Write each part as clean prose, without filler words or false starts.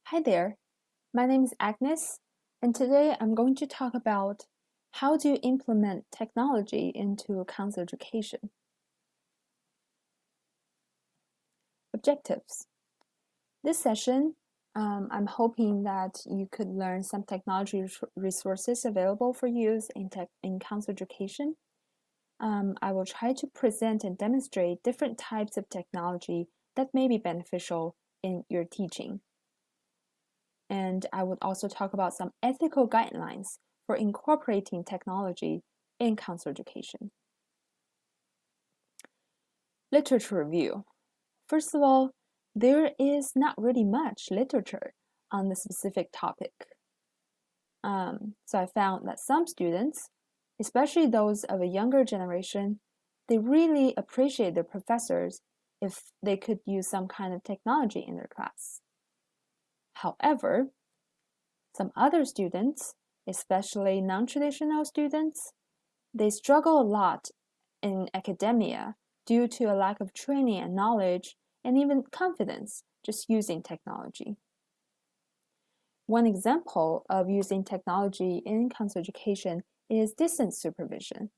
Hi there, my name is Agnes, and today I'm going to talk about how do you implement technology into counselor education. Objectives. This session, I'm hoping that you could learn some technology resources available for use in counselor education. I will try to present and demonstrate different types of technology that may be beneficial in your teaching. And I would also talk about some ethical guidelines for incorporating technology in counselor education. Literature review. First of all, there is not really much literature on the specific topic. So I found that some students, especially those of a younger generation, they really appreciate their professors if they could use some kind of technology in their class. However, some other students, especially non-traditional students, they struggle a lot in academia due to a lack of training and knowledge and even confidence just using technology. One example of using technology in counselor education is distance supervision.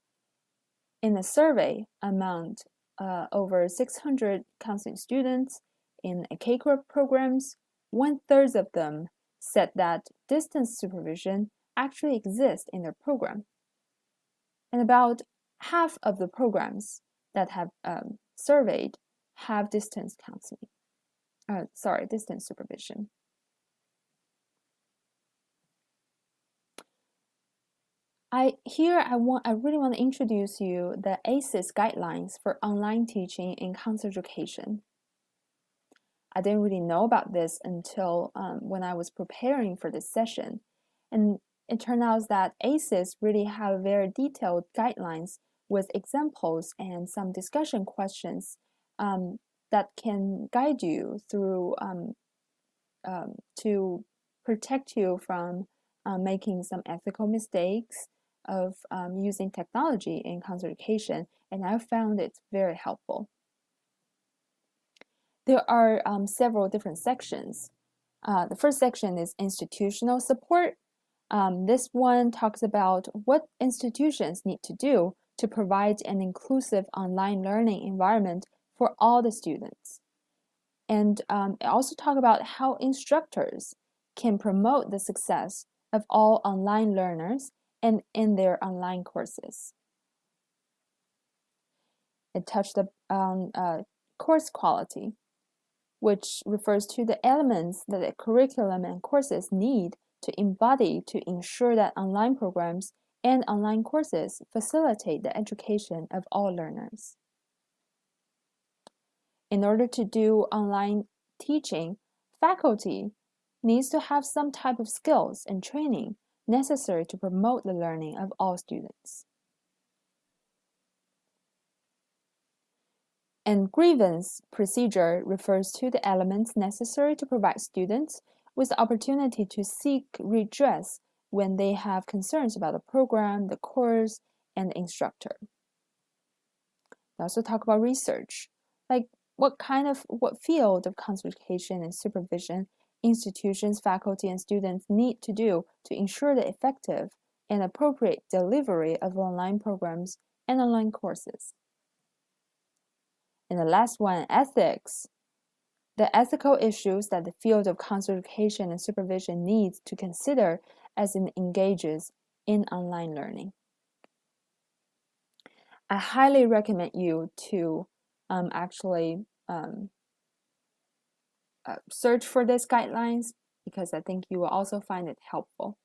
In a survey among over 600 counseling students in K-12 programs, 1/3 of them said that distance supervision actually exists in their program. And about half of the programs that have surveyed have distance supervision. I really want to introduce you the ACES guidelines for online teaching in counselor education. I didn't really know about this until when I was preparing for this session, and it turned out that ACES really have very detailed guidelines with examples and some discussion questions that can guide you through to protect you from making some ethical mistakes of using technology in counselor education, and I found it very helpful. There are several different sections. The first section is institutional support. This one talks about what institutions need to do to provide an inclusive online learning environment for all the students. And it also talks about how instructors can promote the success of all online learners and in their online courses. It touched on course quality, which refers to the elements that the curriculum and courses need to embody to ensure that online programs and online courses facilitate the education of all learners. In order to do online teaching, faculty needs to have some type of skills and training necessary to promote the learning of all students. And grievance procedure refers to the elements necessary to provide students with the opportunity to seek redress when they have concerns about the program, the course, and the instructor. They also talk about research, like what field of counselor education and supervision institutions, faculty, and students need to do to ensure the effective and appropriate delivery of online programs and online courses. And the last one, ethics. The ethical issues that the field of counselor education and supervision needs to consider as it engages in online learning. I highly recommend you to search for these guidelines because I think you will also find it helpful.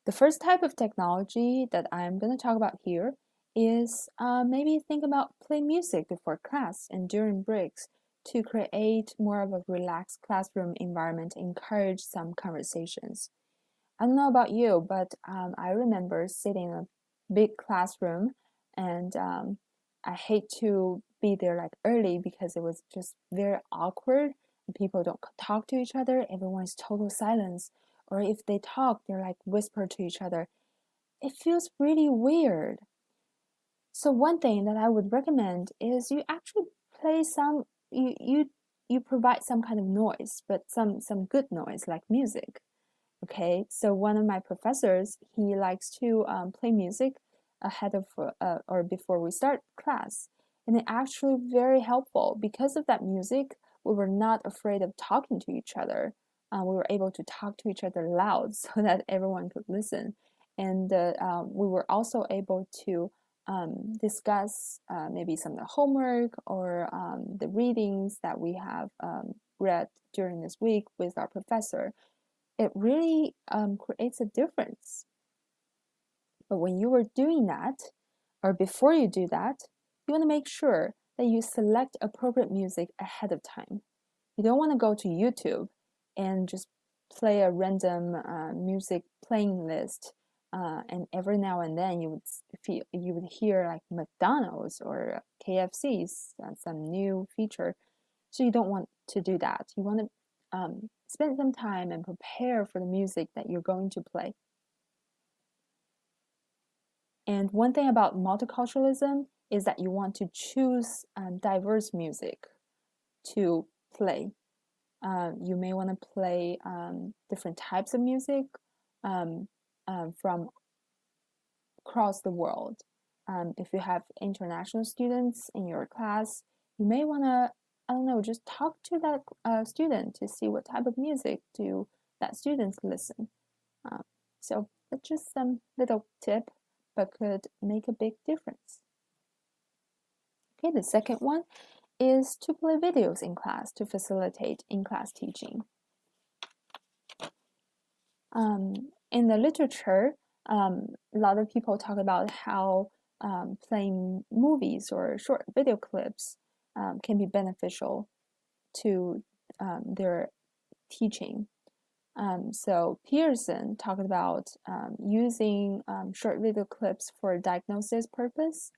The first type of technology that I'm going to talk about here is maybe think about play music before class and during breaks to create more of a relaxed classroom environment, encourage some conversations. I don't know about you, but I remember sitting in a big classroom and I hate to be there like early because it was just very awkward. People don't talk to each other. Everyone's total silence. Or if they talk, they're like whisper to each other. It feels really weird. So one thing that I would recommend is you actually play some, you you provide some kind of noise, but some good noise like music. Okay, so one of my professors, he likes to play music ahead of or before we start class, and it actually very helpful. Because of that music, we were not afraid of talking to each other. We were able to talk to each other loud so that everyone could listen, and we were also able to discuss maybe some of the homework or the readings that we have read during this week with our professor. It really creates a difference. But when you are doing that, or before you do that, you want to make sure that you select appropriate music ahead of time. You don't want to go to YouTube and just play a random music playing list, and every now and then you would hear like McDonald's or KFC's some new feature. So you don't want to do that. You want to spend some time and prepare for the music that you're going to play. And one thing about multiculturalism is that you want to choose diverse music to play. You may want to play different types of music um, from across the world. If you have international students in your class, you may want to, I don't know, just talk to that student to see what type of music do that students listen. Uh, so it's just some little tip, but could make a big difference. Okay, the second one is to play videos in class to facilitate in-class teaching. In the literature, a lot of people talk about how playing movies or short video clips can be beneficial to their teaching. So Pearson talked about using short video clips for diagnosis purpose,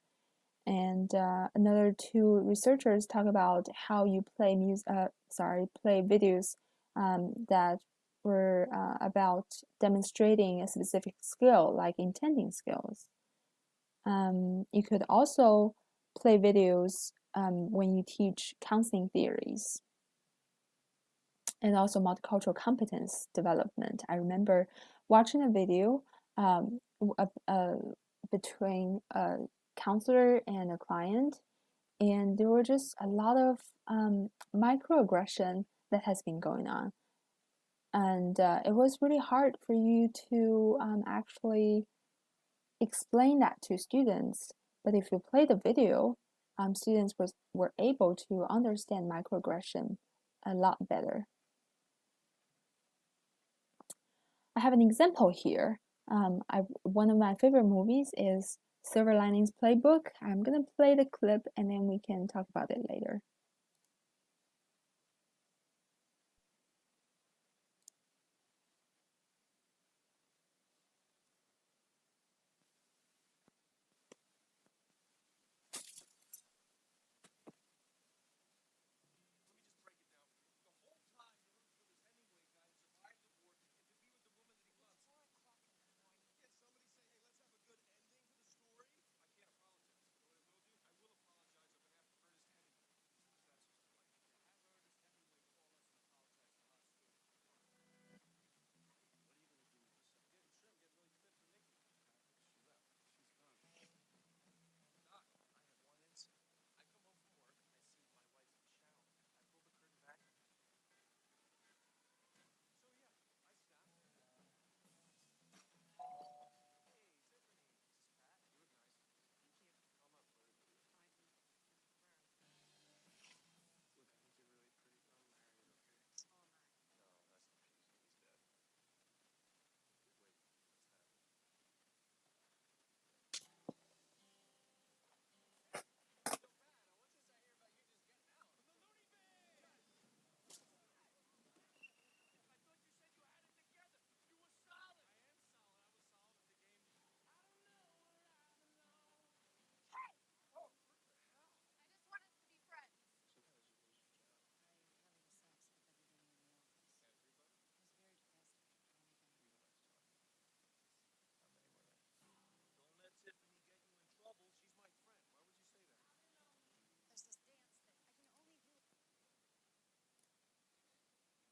and another two researchers talk about how you play play videos that were about demonstrating a specific skill, like intending skills. You could also play videos when you teach counseling theories and also multicultural competence development. I remember watching a video um, between a counselor and a client, and there were just a lot of microaggression that has been going on. And it was really hard for you to actually explain that to students. But if you play the video, students were able to understand microaggression a lot better. I have an example here. One of my favorite movies is Silver Linings Playbook. I'm gonna play the clip and then we can talk about it later.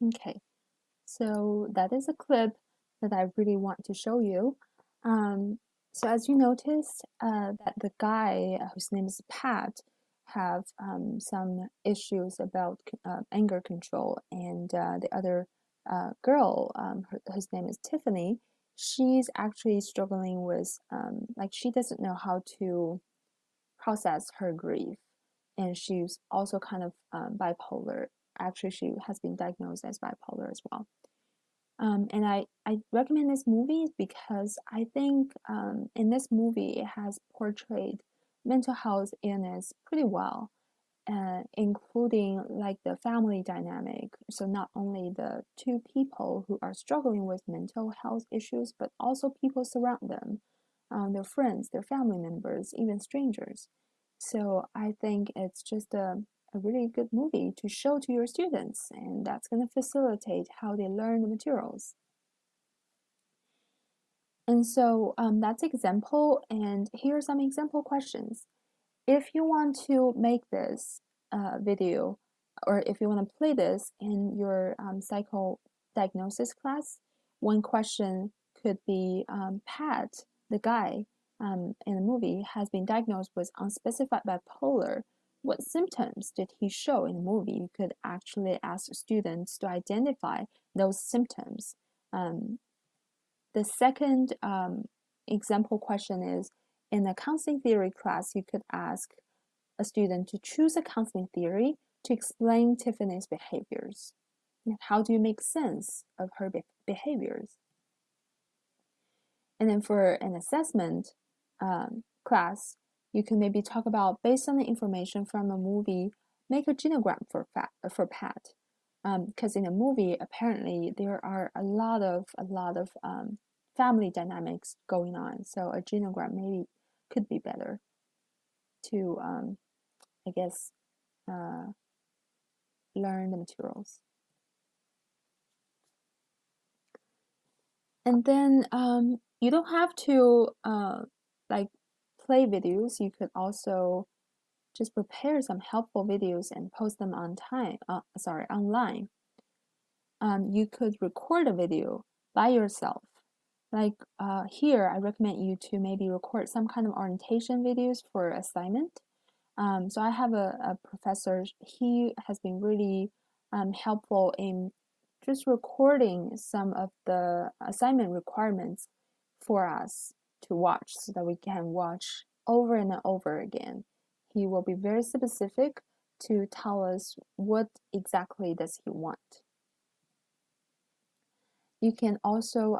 Okay, so that is a clip that I really want to show you. So as you noticed, that the guy whose name is Pat have some issues about anger control, and the other girl, whose name is Tiffany, she's actually struggling with like she doesn't know how to process her grief, and she's also kind of bipolar. Actually, she has been diagnosed as bipolar as well. And I recommend this movie because I think in this movie it has portrayed mental health illness pretty well, including like the family dynamic. So not only the two people who are struggling with mental health issues, but also people surround them, their friends, their family members, even strangers. So I think it's just a really good movie to show to your students, and that's going to facilitate how they learn the materials. And so that's example, and here are some example questions. If you want to make this video, or if you want to play this in your psychodiagnosis class, one question could be Pat, the guy in the movie, has been diagnosed with unspecified bipolar. What symptoms did he show in the movie? You could actually ask students to identify those symptoms. The second example question is, in a counseling theory class, you could ask a student to choose a counseling theory to explain Tiffany's behaviors. How do you make sense of her behaviors? And then for an assessment class, you can maybe talk about, based on the information from a movie, make a genogram for Pat. Because in a movie, apparently there are a lot of family dynamics going on. So a genogram maybe could be better to, I guess, uh, learn the materials. And then you don't have to like play videos. You could also just prepare some helpful videos and post them online. You could record a video by yourself. Like here, I recommend you to maybe record some kind of orientation videos for assignment. So I have a professor, he has been really helpful in just recording some of the assignment requirements for us to watch so that we can watch over and over again. He will be very specific to tell us what exactly does he want. You can also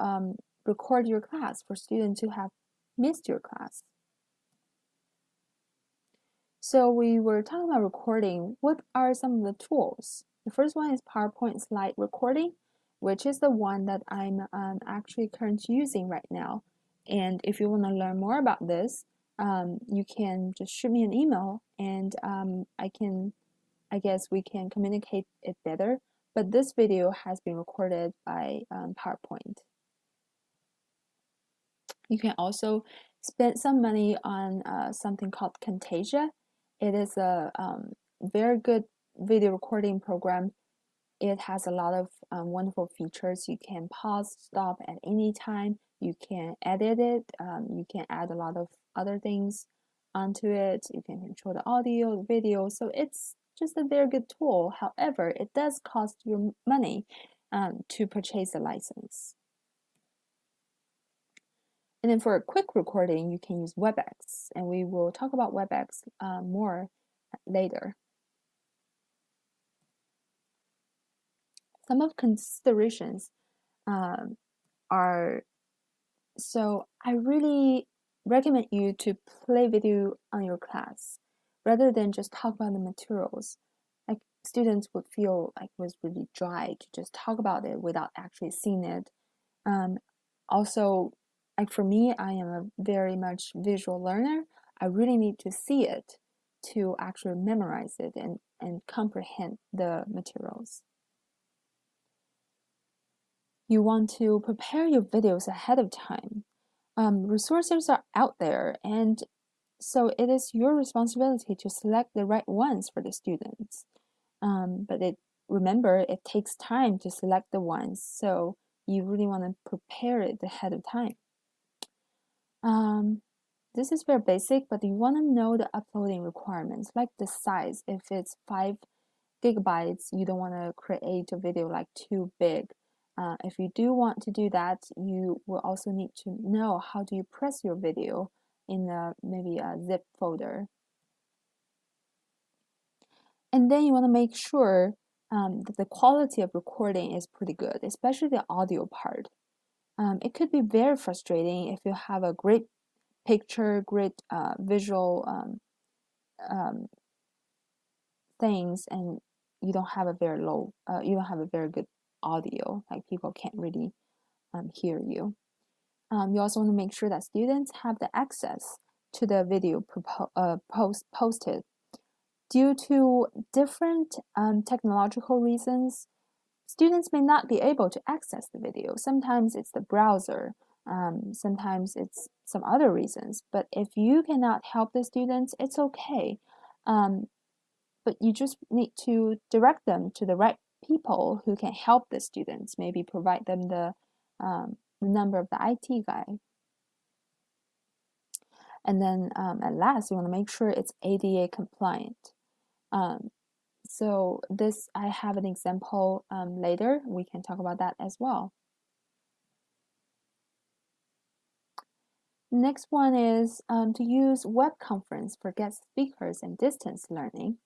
record your class for students who have missed your class. So we were talking about recording. What are some of the tools? The first one is PowerPoint slide recording, which is the one that I'm actually currently using right now. And if you want to learn more about this, you can just shoot me an email, and I guess we can communicate it better. But this video has been recorded by PowerPoint. You can also spend some money on something called Camtasia. It is a very good video recording program. It has a lot of wonderful features. You can pause, stop at any time. You can edit it. You can add a lot of other things onto it. You can control the audio, the video. So it's just a very good tool. However, it does cost you money to purchase a license. And then for a quick recording, you can use WebEx, and we will talk about WebEx more later. Some of considerations are, so I really recommend you to play video on your class rather than just talk about the materials. Like students would feel like it was really dry to just talk about it without actually seeing it. Also, like for me, I am a very much visual learner. I really need to see it to actually memorize it and comprehend the materials. You want to prepare your videos ahead of time. Resources are out there, and so it is your responsibility to select the right ones for the students. But remember, it takes time to select the ones, so you really want to prepare it ahead of time. This is very basic, but you want to know the uploading requirements, like the size. If it's 5 gigabytes, you don't want to create a video like too big. If you do want to do that, you will also need to know how do you press your video in maybe a zip folder. And then you want to make sure that the quality of recording is pretty good, especially the audio part. It could be very frustrating if you have a great picture, great visual things, and you don't have a very good audio, like people can't really hear you. You also want to make sure that students have the access to the video posted. Due to different technological reasons, students may not be able to access the video. Sometimes it's the browser, sometimes it's some other reasons. But if you cannot help the students, it's okay. But you just need to direct them to the right people who can help the students, maybe provide them the number of the IT guy. And then at last, you want to make sure it's ADA compliant. So this, I have an example later. We can talk about that as well. Next one is to use web conference for guest speakers and distance learning.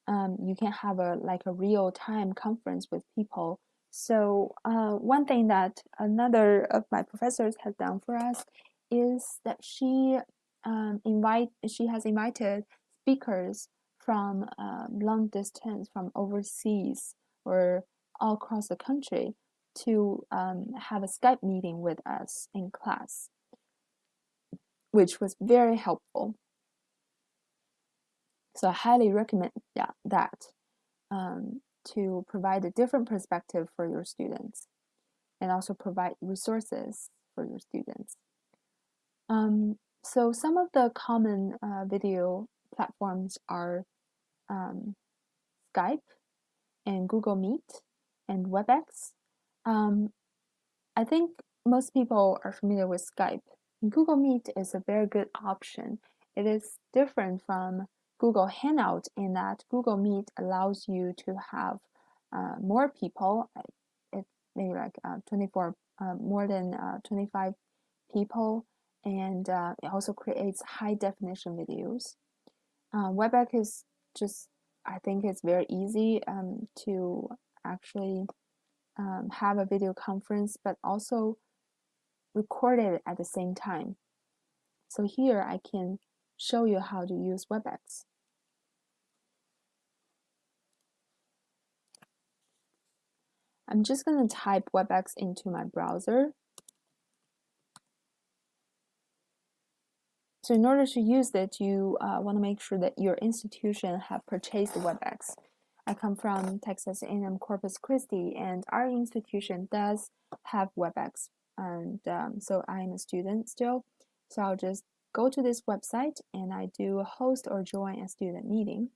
You can have a real-time conference with people. So one thing that another of my professors has done for us is that she has invited speakers from long distance, from overseas or all across the country to have a Skype meeting with us in class, which was very helpful. So I highly recommend that to provide a different perspective for your students and also provide resources for your students. So some of the common video platforms are Skype and Google Meet and WebEx. I think most people are familiar with Skype. Google Meet is a very good option. It is different from Google Hangout in that Google Meet allows you to have more people. It maybe like 24, more than 25 people, and it also creates high definition videos. WebEx is just, I think it's very easy to actually have a video conference, but also record it at the same time. So here I can show you how to use WebEx. I'm just going to type WebEx into my browser. So in order to use it, you want to make sure that your institution have purchased WebEx. I come from Texas A&M Corpus Christi, and our institution does have WebEx. And so I'm a student still. So I'll just go to this website and I do host or join a student meeting.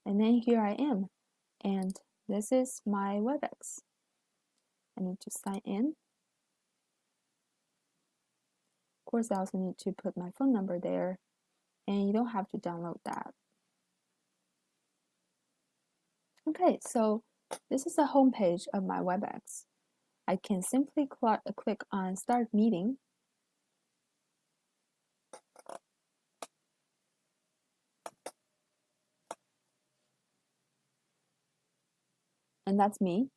And then here I am. And this is my WebEx. I need to sign in. Of course, I also need to put my phone number there, and you don't have to download that. Okay, so this is the home page of my WebEx. I can simply click on Start Meeting. And that's me.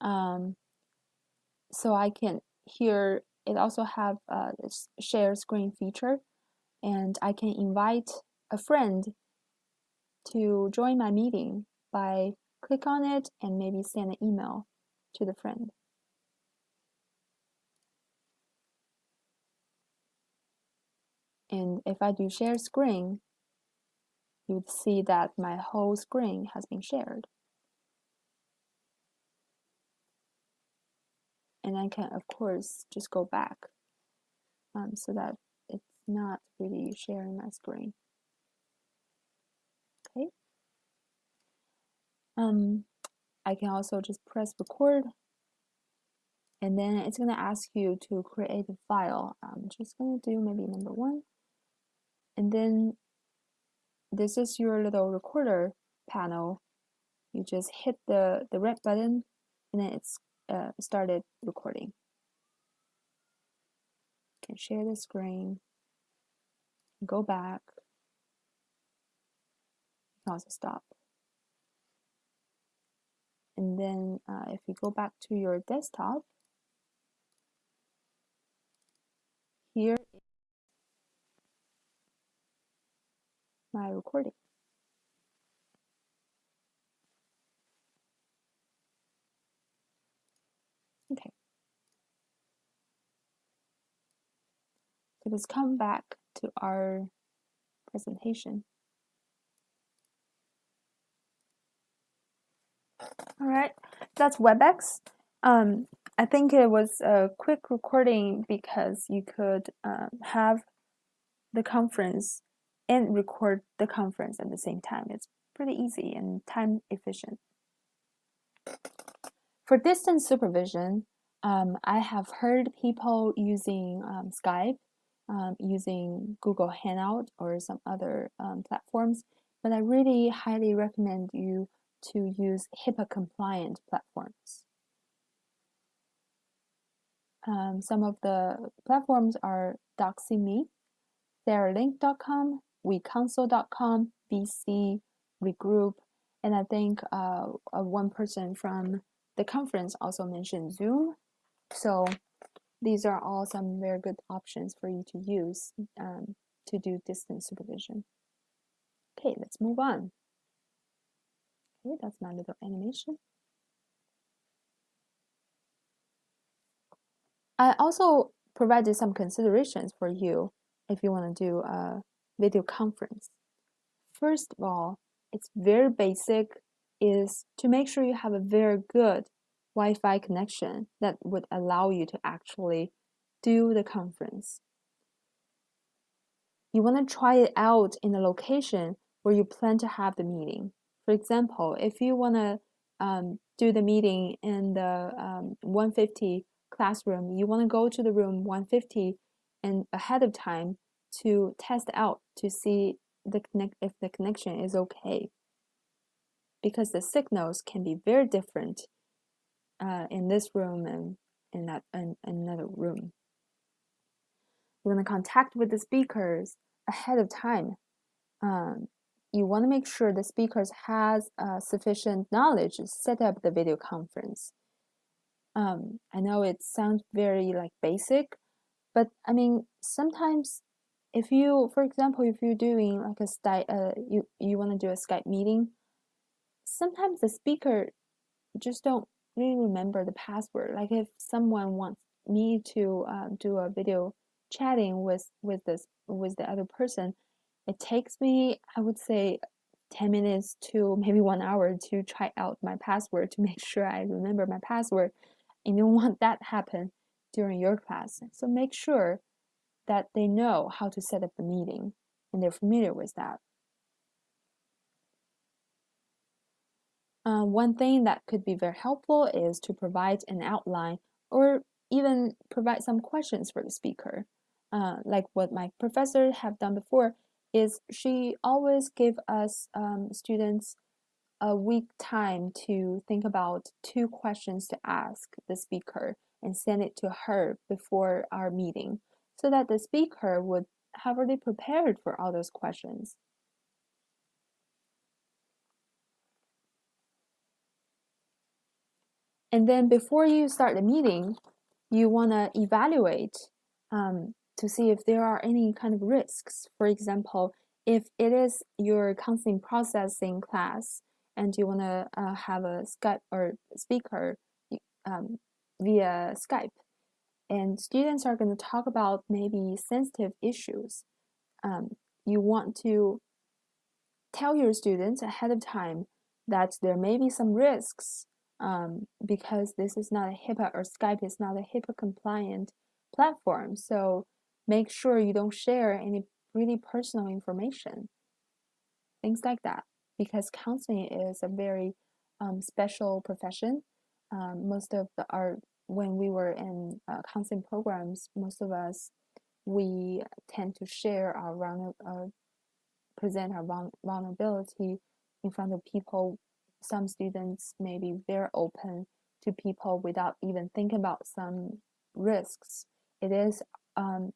So I can here, it also have a share screen feature, and I can invite a friend to join my meeting by click on it and maybe send an email to the friend. And if I do share screen, you would see that my whole screen has been shared. And I can, of course, just go back so that it's not really sharing my screen. Okay. I can also just press record, and then it's going to ask you to create a file. I'm just going to do maybe number 1, and then this is your little recorder panel. You just hit the red button, and then it's started recording. You can share the screen, go back, you can also stop. And then if you go back to your desktop, here is my recording. Okay. So let's come back to our presentation. All right, that's WebEx. I think it was a quick recording because you could have the conference and record the conference at the same time. It's pretty easy and time efficient. For distance supervision, I have heard people using Skype, using Google Hangout or some other platforms, but I really highly recommend you to use HIPAA compliant platforms. Some of the platforms are DoxyMe, TheraLink.com, WeCounsel.com, VC, Regroup, and I think one person from the conference also mentioned Zoom. So these are all some very good options for you to use to do distance supervision. Okay, let's move on. Okay, that's my little animation. I also provided some considerations for you if you want to do a video conference. First of all, it's very basic, is to make sure you have a very good Wi-Fi connection that would allow you to actually do the conference. You want to try it out in a location where you plan to have the meeting. For example, if you want to do the meeting in the 150 classroom, you want to go to the room 150 and ahead of time to test out to see if the connection is okay. Because the signals can be very different in this room and in another room. You want to contact with the speakers ahead of time. You want to make sure the speakers has sufficient knowledge to set up the video conference. I know it sounds very like basic, but I mean sometimes if you, for example, if you're doing like you want to do a Skype meeting, sometimes the speaker just don't really remember the password. Like if someone wants me to do a video chatting with the other person, it takes me, I would say, 10 minutes to maybe 1 hour to try out my password to make sure I remember my password. And you don't want that happen during your class. So make sure that they know how to set up the meeting and they're familiar with that. One thing that could be very helpful is to provide an outline or even provide some questions for the speaker. Like what my professor have done before is she always give us students a week time to think about 2 questions to ask the speaker and send it to her before our meeting so that the speaker would have already prepared for all those questions. And then before you start the meeting, you want to evaluate to see if there are any kind of risks. For example, if it is your counseling processing class and you want to have a Skype or speaker via Skype, and students are going to talk about maybe sensitive issues, you want to tell your students ahead of time that there may be some risks because this is not a HIPAA or Skype is not a HIPAA compliant platform. So make sure you don't share any really personal information, things like that, because counseling is a very special profession. Most of when we were in counseling programs, most of us, we tend to share present our vulnerability in front of people. Some students may be very open to people without even thinking about some risks. It is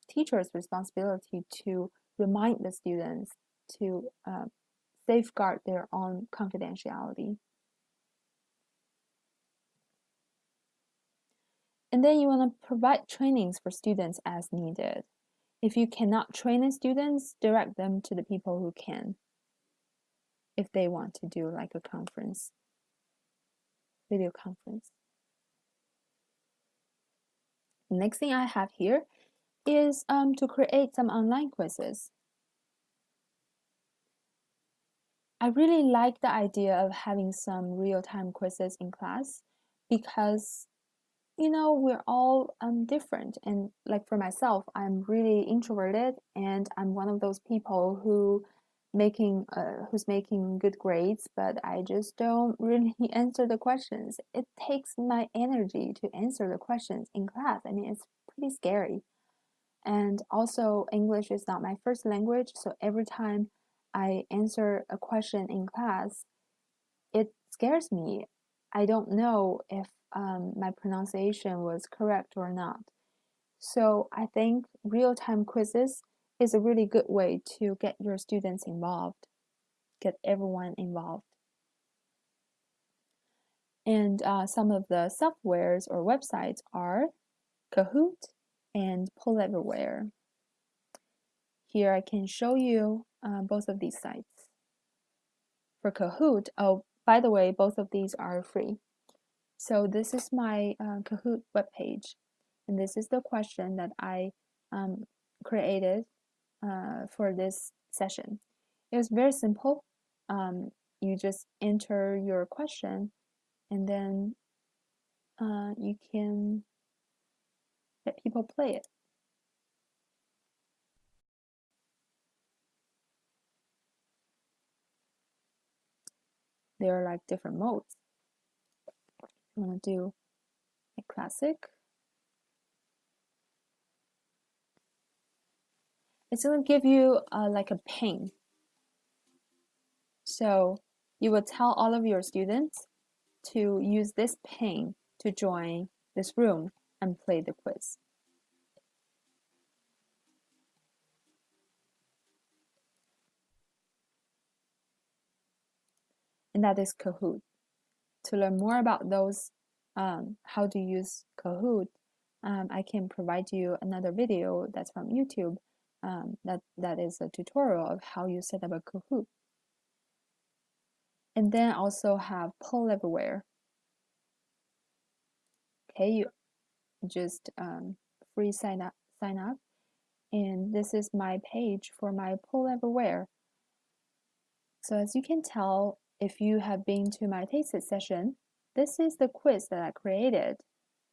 teachers' responsibility to remind the students to safeguard their own confidentiality. And then you want to provide trainings for students as needed. If you cannot train the students, direct them to the people who can, if they want to do like a conference, video conference. The next thing I have here is to create some online quizzes. I really like the idea of having some real-time quizzes in class because, you know, we're all different. And like for myself, I'm really introverted and I'm one of those people who's making good grades, but I just don't really answer the questions. It takes my energy to answer the questions in class. I mean, it's pretty scary. And also, English is not my first language, so every time I answer a question in class, it scares me. I don't know if my pronunciation was correct or not. So I think real-time quizzes is a really good way to get your students involved, get everyone involved. And some of the softwares or websites are Kahoot and Poll Everywhere. Here I can show you both of these sites. For Kahoot, oh, by the way, both of these are free. So this is my Kahoot webpage, and this is the question that I created for this session. It was very simple. You just enter your question, and then you can let people play it. There are like different modes. You want to do a classic. It's going to give you like a ping. So you will tell all of your students to use this ping to join this room and play the quiz. And that is Kahoot. To learn more about those, how to use Kahoot, I can provide you another video that's from YouTube. That is a tutorial of how you set up a Kahoot. And then also have Poll Everywhere. Okay, you just free sign up, and this is my page for my Poll Everywhere. So as you can tell, if you have been to my TACES session, this is the quiz that I created,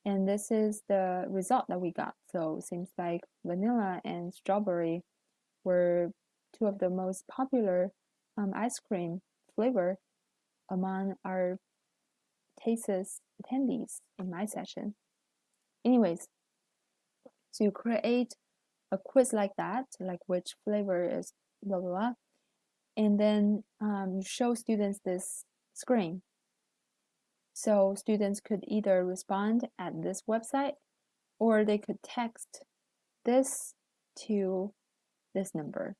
and this is the result that we got. So it seems like vanilla and strawberry were two of the most popular ice cream flavor among our TACES attendees in my session. Anyways, so you create a quiz like that, like which flavor is blah blah blah, and then you show students this screen. So students could either respond at this website or they could text this to this number.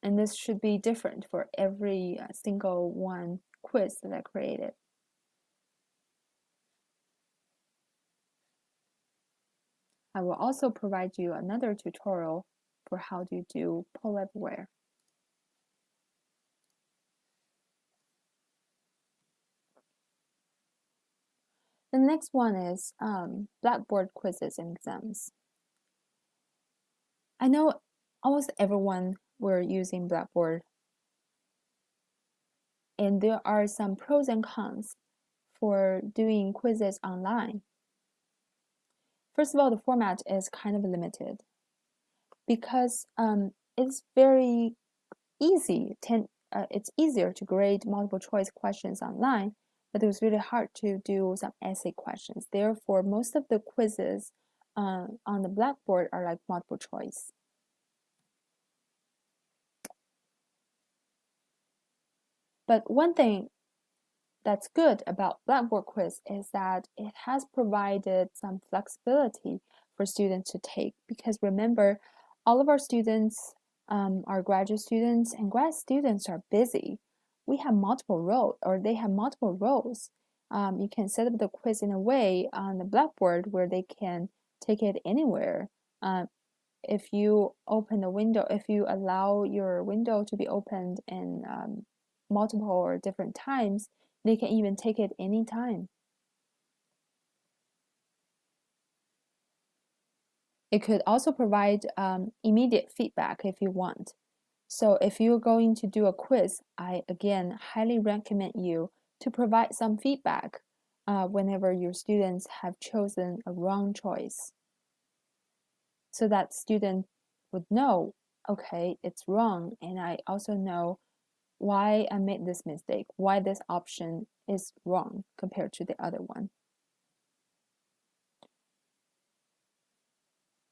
And this should be different for every single one quiz that I created. I will also provide you another tutorial for how to do Poll Everywhere. The next one is Blackboard quizzes and exams. I know almost everyone were using Blackboard, and there are some pros and cons for doing quizzes online. First of all, the format is kind of limited because it's very easy. it's easier to grade multiple choice questions online, but it was really hard to do some essay questions. Therefore, most of the quizzes on the Blackboard are like multiple choice. But one thing that's good about Blackboard quiz is that it has provided some flexibility for students to take, because remember, all of our students are graduate students, and grad students are busy. We have multiple roles, or they have multiple roles. You can set up the quiz in a way on the Blackboard where they can take it anywhere. If you open the window, if you allow your window to be opened in multiple or different times, they can even take it anytime. It could also provide immediate feedback if you want. So if you're going to do a quiz, I again highly recommend you to provide some feedback whenever your students have chosen a wrong choice, so that student would know, okay, it's wrong, and I also know why I made this mistake, why this option is wrong compared to the other one.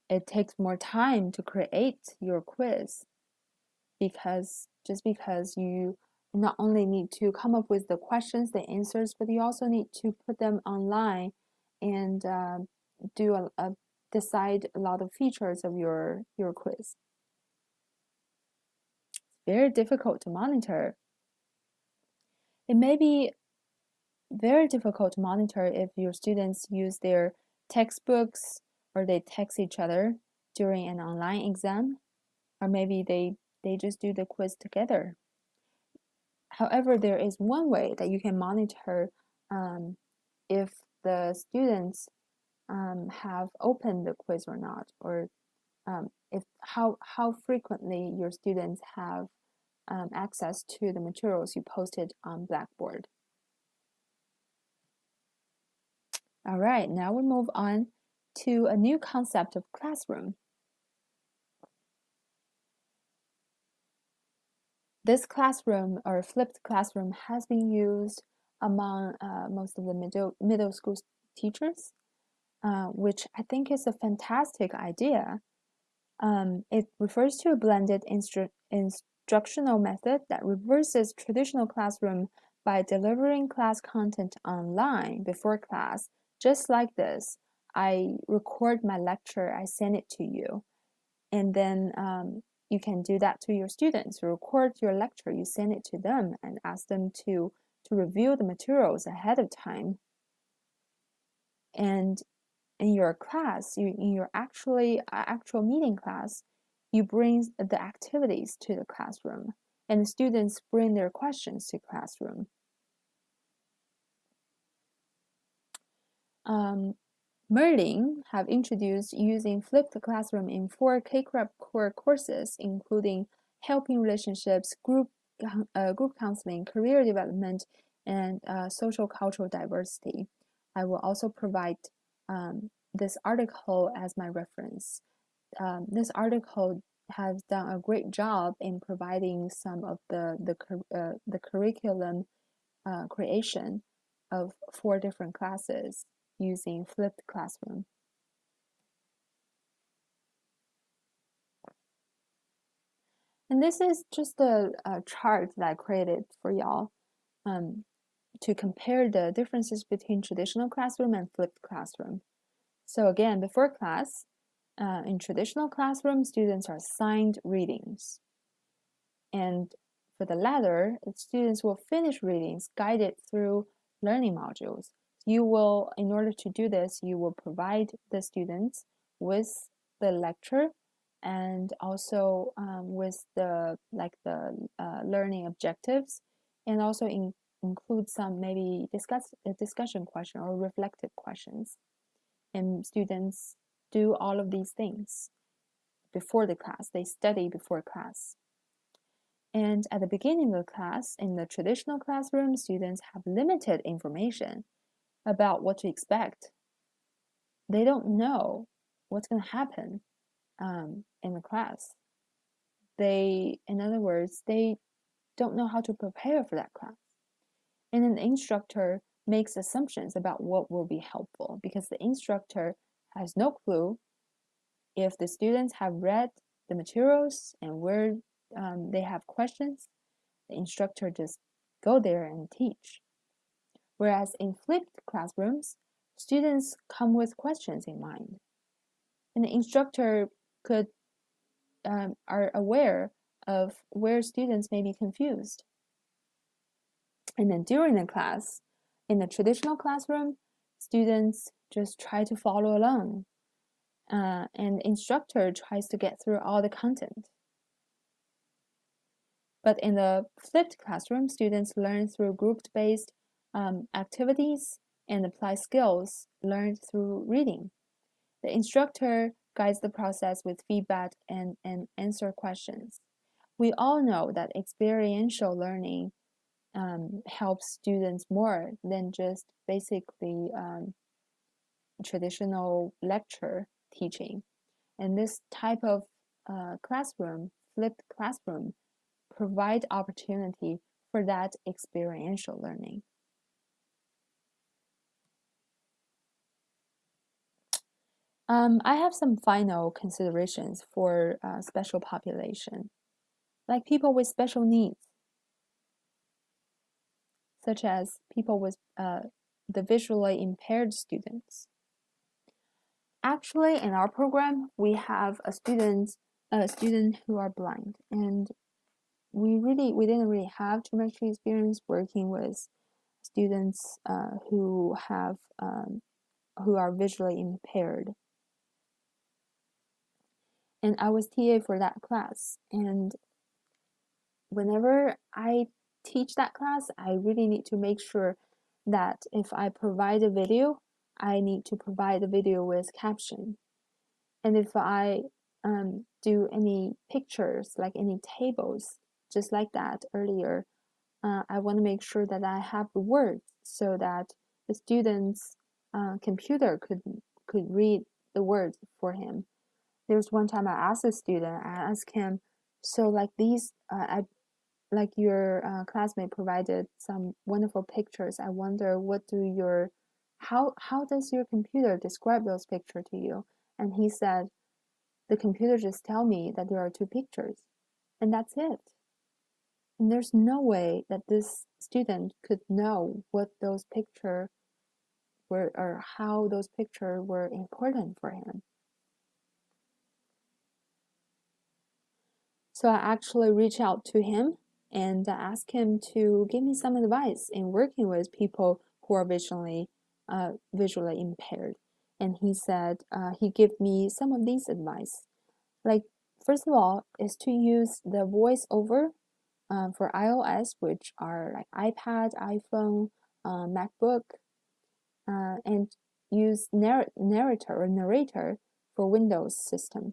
It takes more time to create your quiz, because just because you not only need to come up with the questions, the answers, but you also need to put them online and decide a lot of features of your quiz. Very difficult to monitor. It may be very difficult to monitor if your students use their textbooks or they text each other during an online exam, or maybe they just do the quiz together. However, there is one way that you can monitor if the students have opened the quiz or not, or if how frequently your students have access to the materials you posted on Blackboard. All right, now we move on to a new concept of classroom. This classroom, or flipped classroom, has been used among most of the middle school teachers, which I think is a fantastic idea. It refers to a blended instructional method that reverses traditional classroom by delivering class content online before class, just like this. I record my lecture, I send it to you, and then you can do that to your students. You record your lecture, you send it to them, and ask them to review the materials ahead of time. And in your class, in your actual meeting class, you bring the activities to the classroom, and the students bring their questions to classroom. Merlin have introduced using flipped classroom in 4 K-Crep core courses, including helping relationships, group counseling, career development, and social cultural diversity. I will also provide this article as my reference. This article has done a great job in providing some of the curriculum creation of 4 different classes using flipped classroom. And this is just a chart that I created for y'all to compare the differences between traditional classroom and flipped classroom. So again, before class, in traditional classroom, students are assigned readings. And for the latter, students will finish readings guided through learning modules. You will, in order to do this, you will provide the students with the lecture and also with the learning objectives, and also include some maybe discussion question or reflective questions. And students do all of these things before the class. They study before class. And at the beginning of the class, in the traditional classroom, students have limited information about what to expect. They don't know what's going to happen in the class. In other words, they don't know how to prepare for that class. And then the instructor makes assumptions about what will be helpful because the instructor has no clue if the students have read the materials and where they have questions. The instructor just go there and teach. Whereas in flipped classrooms, students come with questions in mind, and the instructor could are aware of where students may be confused. And then during the class, in the traditional classroom, students just try to follow along, and the instructor tries to get through all the content. But in the flipped classroom, students learn through group-based activities and apply skills learned through reading. The instructor guides the process with feedback and answer questions. We all know that experiential learning helps students more than just basically traditional lecture teaching. And this type of classroom, flipped classroom, provide opportunity for that experiential learning. I have some final considerations for special population, like people with special needs, such as people with the visually impaired students. Actually, in our program, we have a student who are blind, and we didn't really have too much experience working with students who are visually impaired. And I was TA for that class, and whenever I teach that class, I really need to make sure that if I provide a video, I need to provide the video with caption. And if I do any pictures, like any tables, just like that earlier, I want to make sure that I have the words so that the student's computer could read the words for him. There was one time I asked a student, I asked him, so like these, like your classmate provided some wonderful pictures. I wonder how does your computer describe those pictures to you? And he said, the computer just tell me that there are two pictures, and that's it. And there's no way that this student could know what those pictures were or how those pictures were important for him. So I actually reached out to him and asked him to give me some advice in working with people who are visually impaired. And he said he gave me some of these advice. Like, first of all, is to use the voiceover for iOS, which are like iPad, iPhone, MacBook, and use narrator for Windows system.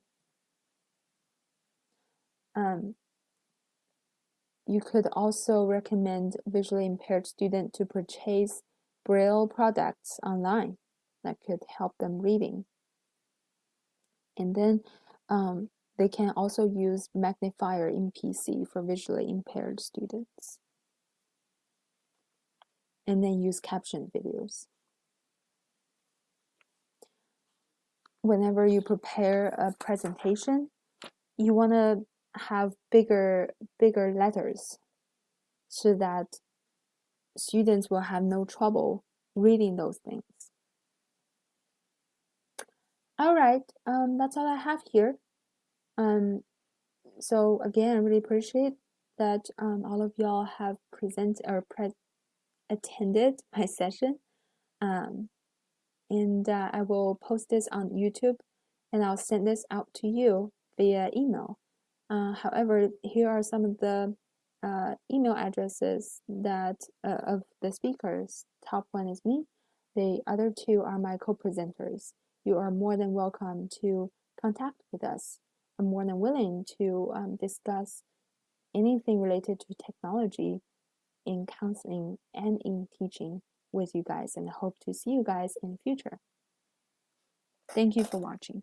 You could also recommend visually impaired students to purchase Braille products online that could help them reading. And then they can also use magnifier in PC for visually impaired students. And then use caption videos. Whenever you prepare a presentation, you want to have bigger letters so that students will have no trouble reading those things. All right, that's all I have here. So again, I really appreciate that all of y'all have attended my session. And I will post this on YouTube, and I'll send this out to you via email. However, here are some of the email addresses that of the speakers. Top one is me. The other two are my co-presenters. You are more than welcome to contact with us. I'm more than willing to discuss anything related to technology in counseling and in teaching with you guys, and I hope to see you guys in the future. Thank you for watching.